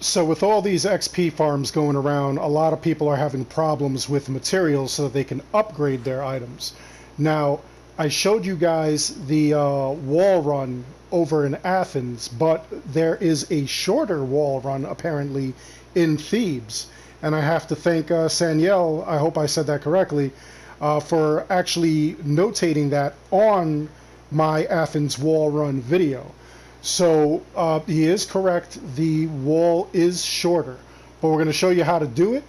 So with all these XP farms going around, a lot of people are having problems with materials so that they can upgrade their items. Now, I showed you guys the wall run over in Athens, but there is a shorter wall run apparently in Thebes. And I have to thank Saniel, I hope I said that correctly, for actually notating that on my Athens Wall Run video. So he is correct. The wall is shorter, but we're going to show you how to do it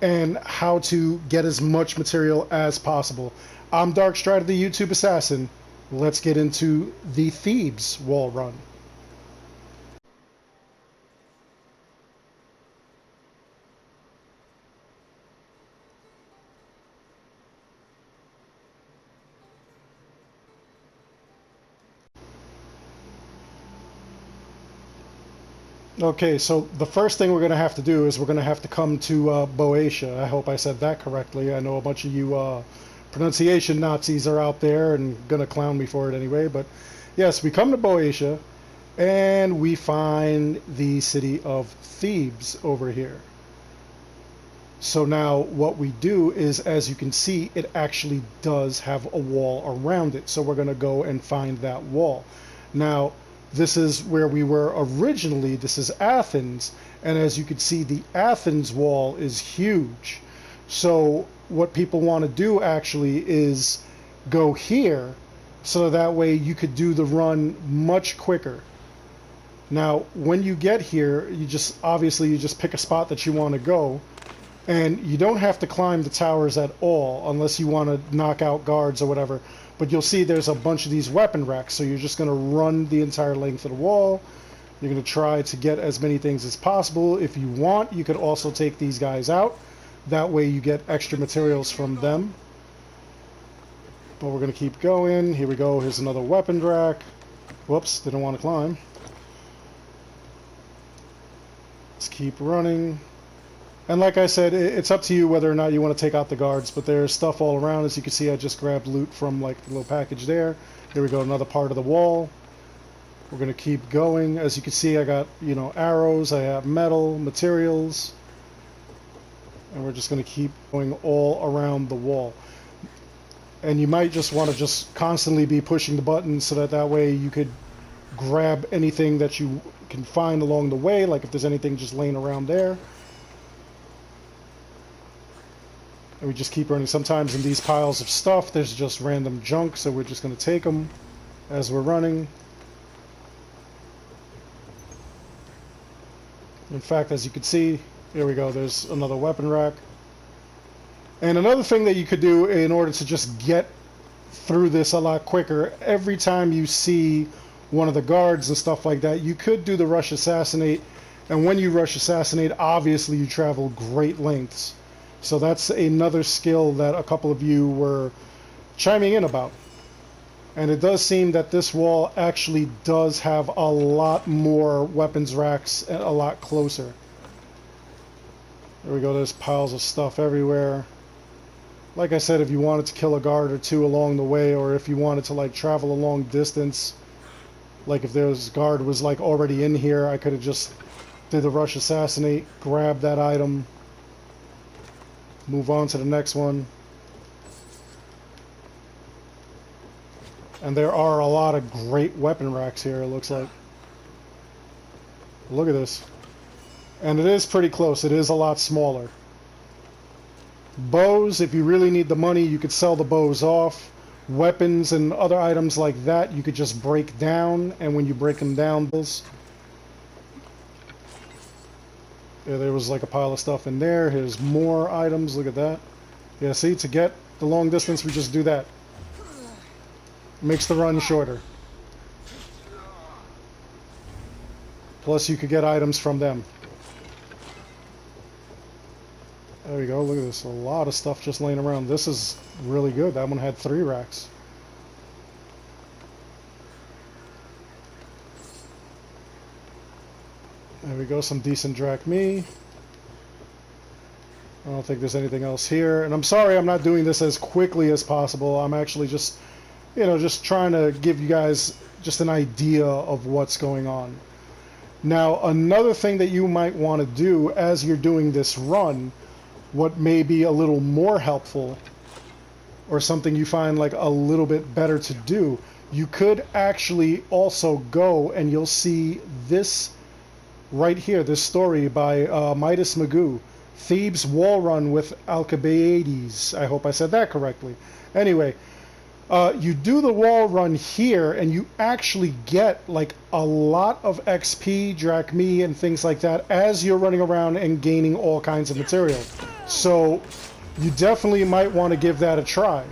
and how to get as much material as possible. I'm Darkstrider, the YouTube Assassin. Let's get into the Thebes wall run. Okay, so the first thing we're going to have to do is we're going to have to come to Boeotia. I hope I said that correctly. I know a bunch of you pronunciation Nazis are out there and going to clown me for it anyway. But yes, we come to Boeotia and we find the city of Thebes over here. So now what we do is, as you can see, it actually does have a wall around it. So we're going to go and find that wall. Now, this is where we were originally. This is Athens, and as you can see, the Athens wall is huge. So what people want to do actually is go here, so that way you could do the run much quicker. Now, when you get here, you just pick a spot that you want to go, and you don't have to climb the towers at all unless you want to knock out guards or whatever. But you'll see there's a bunch of these weapon racks, so you're just going to run the entire length of the wall. You're going to try to get as many things as possible. If you want, you could also take these guys out. That way you get extra materials from them. But we're going to keep going. Here we go. Here's another weapon rack. Whoops, didn't want to climb. Let's keep running. And like I said, it's up to you whether or not you want to take out the guards, but there's stuff all around. As you can see, I just grabbed loot from like the little package there. Here we go, another part of the wall. We're going to keep going. As you can see, I got, arrows, I have metal, materials. And we're just going to keep going all around the wall. And you might just want to just constantly be pushing the buttons so that way you could grab anything that you can find along the way, like if there's anything just laying around there. And we just keep running. Sometimes in these piles of stuff, there's just random junk, so we're just going to take them as we're running. In fact, as you can see, here we go, there's another weapon rack. And another thing that you could do in order to just get through this a lot quicker, every time you see one of the guards and stuff like that, you could do the rush assassinate. And when you rush assassinate, obviously you travel great lengths. So that's another skill that a couple of you were chiming in about. And it does seem that this wall actually does have a lot more weapons racks and a lot closer. There we go, there's piles of stuff everywhere. Like I said, if you wanted to kill a guard or two along the way, or if you wanted to like travel a long distance, like if there's guard was like already in here, I could have just did the rush assassinate, grab that item, move on to the next one. And there are a lot of great weapon racks here, it looks like. Look at this. And it is pretty close. It is a lot smaller. Bows, if you really need the money, you could sell the bows off. Weapons and other items like that, you could just break down. And when you break them down, yeah, there was like a pile of stuff in there. Here's more items. Look at that. Yeah, see, to get the long distance, we just do that. Makes the run shorter. Plus, you could get items from them. There we go. Look at this. A lot of stuff just laying around. This is really good. That one had 3 racks. There we go, some decent drachmae. I don't think there's anything else here. And I'm sorry I'm not doing this as quickly as possible. I'm actually just, just trying to give you guys just an idea of what's going on. Now, another thing that you might want to do as you're doing this run, what may be a little more helpful, or something you find like a little bit better to do, you could actually also go and you'll see this right here, this story by Midas Magoo, Thebes Wall Run with Alcibiades. I hope I said that correctly. Anyway, you do the wall run here and you actually get like a lot of XP, drachmae, and things like that as you're running around and gaining all kinds of material. So you definitely might want to give that a try.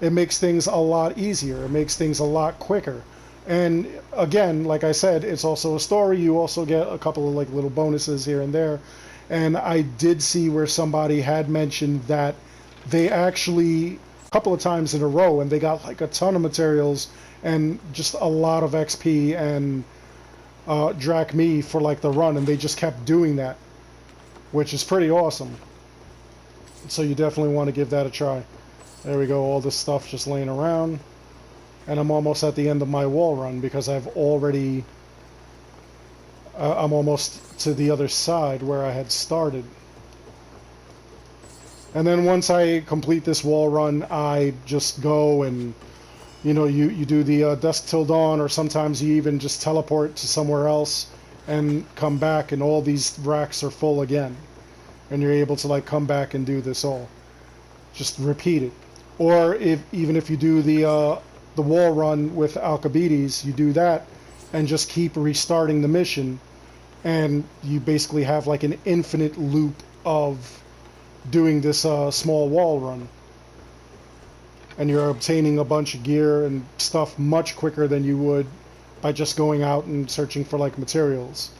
It makes things a lot easier. It makes things a lot quicker. And again, like I said, it's also a story. You also get a couple of like little bonuses here and there. And I did see where somebody had mentioned that they actually, a couple of times in a row, and they got like a ton of materials and just a lot of XP and drachmae for like the run, and they just kept doing that, which is pretty awesome. So you definitely want to give that a try. There we go, all this stuff just laying around. And I'm almost at the end of my wall run because I've already... I'm almost to the other side where I had started. And then once I complete this wall run, I just go and, you know, you do the dusk till dawn, or sometimes you even just teleport to somewhere else and come back, and all these racks are full again. And you're able to like come back and do this all. Just repeat it. Or even if you do the wall run with Alcibiades, you do that and just keep restarting the mission, and you basically have like an infinite loop of doing this small wall run. And you're obtaining a bunch of gear and stuff much quicker than you would by just going out and searching for like materials.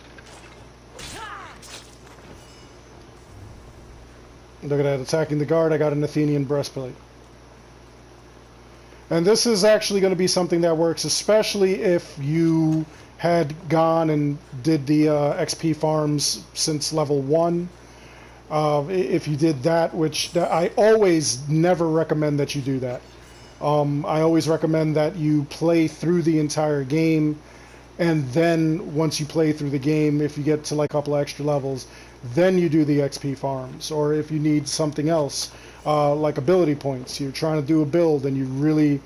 Look at that, attacking the guard. I got an Athenian breastplate. And this is actually going to be something that works, especially if you had gone and did the XP farms since level 1. If you did that, which I always never recommend that you do that. I always recommend that you play through the entire game, and then once you play through the game, if you get to like a couple extra levels, then you do the XP farms. Or if you need something else, like ability points, you're trying to do a build and you really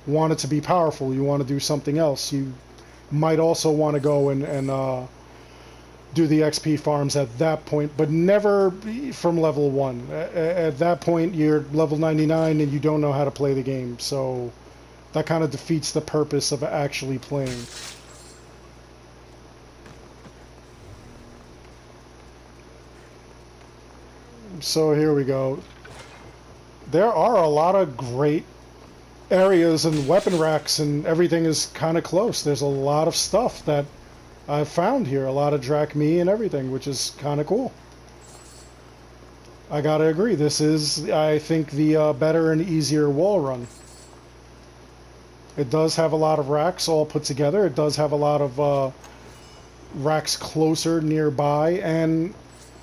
want it to be powerful, you want to do something else, you might also want to go and do the XP farms at that point, but never from level 1. At that point, you're level 99 and you don't know how to play the game, so that kind of defeats the purpose of actually playing. So here we go. There are a lot of great areas and weapon racks, and everything is kind of close. There's a lot of stuff that I've found here, a lot of drachmae and everything, which is kind of cool. I gotta agree, this is, I think, the better and easier wall run. It does have a lot of racks all put together. It does have a lot of racks closer nearby, and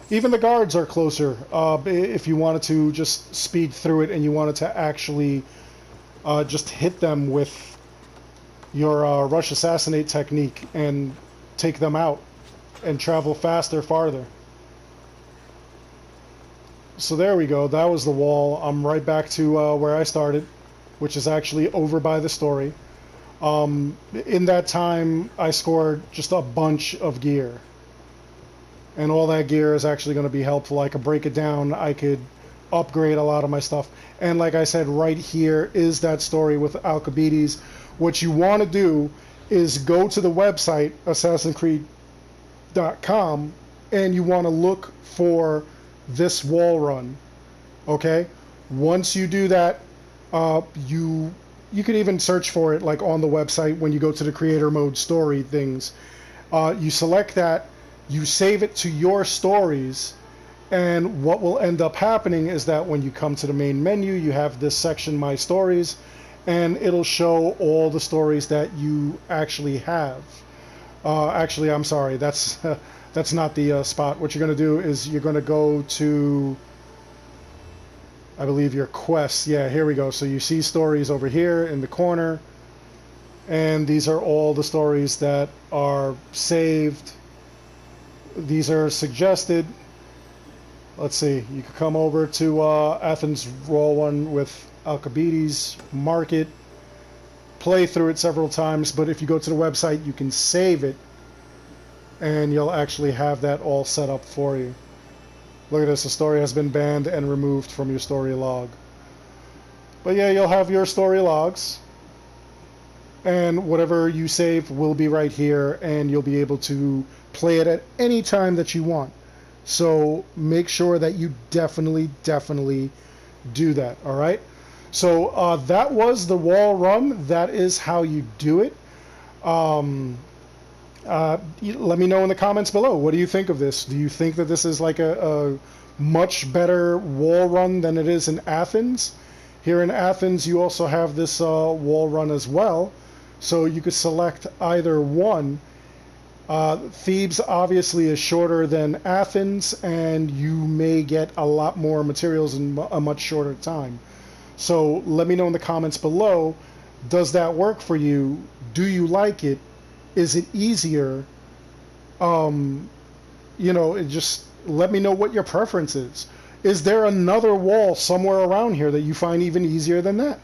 even the guards are closer. If you wanted to just speed through it and you wanted to actually just hit them with your rush assassinate technique and take them out and travel faster, farther. So there we go. That was the wall. I'm right back to where I started, which is actually over by the story. In that time, I scored just a bunch of gear. And all that gear is actually going to be helpful. I could break it down. I could upgrade a lot of my stuff. And like I said, right here is that story with Alcibiades. What you want to do is go to the website, assassincreed.com, and you want to look for this wall run. Okay? Once you do that, you can even search for it like on the website when you go to the creator mode story things. You select that. You save it to your stories, and what will end up happening is that when you come to the main menu, you have this section, My Stories, and it'll show all the stories that you actually have. Actually, I'm sorry, that's not the spot. What you're going to do is you're going to go to, I believe, your quests. Yeah, here we go. So you see stories over here in the corner, and these are all the stories that are saved These are suggested. Let's see. You could come over to Athens Wall Run with Alcibiades, mark it, play through it several times. But if you go to the website, you can save it, and you'll actually have that all set up for you. Look at this. The story has been banned and removed from your story log. But yeah, you'll have your story logs, and whatever you save will be right here, and you'll be able to play it at any time that you want. So make sure that you definitely do that. All right. So that was the wall run. That is how you do it. Let me know in the comments below. What do you think of this? Do you think that this is like a much better wall run than it is in Athens? Here in Athens, you also have this wall run as well. So you could select either one. Thebes obviously is shorter than Athens, and you may get a lot more materials in a much shorter time. So let me know in the comments below, does that work for you? Do you like it? Is it easier? Just let me know what your preference is. Is there another wall somewhere around here that you find even easier than that?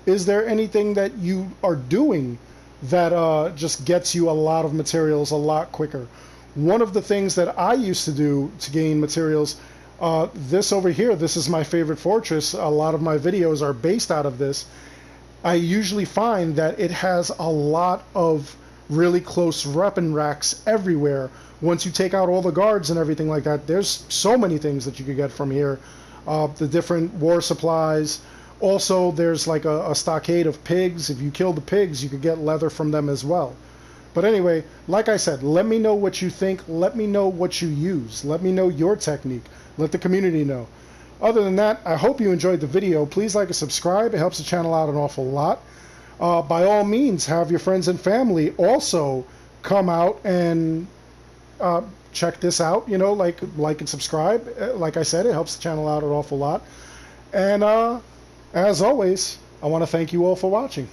Is there anything that you are doing that just gets you a lot of materials a lot quicker? One of the things that I used to do to gain materials, this over here, this is my favorite fortress. A lot of my videos are based out of this. I usually find that it has a lot of really close weapon racks everywhere. Once you take out all the guards and everything like that, there's so many things that you could get from here. The different war supplies. Also, there's like a stockade of pigs. If you kill the pigs, you could get leather from them as well. But anyway, like I said, let me know what you think. Let me know what you use. Let me know your technique. Let the community know. Other than that, I hope you enjoyed the video. Please like and subscribe. It helps the channel out an awful lot. By all means, have your friends and family also come out and check this out. Like and subscribe. Like I said, it helps the channel out an awful lot. And as always, I want to thank you all for watching.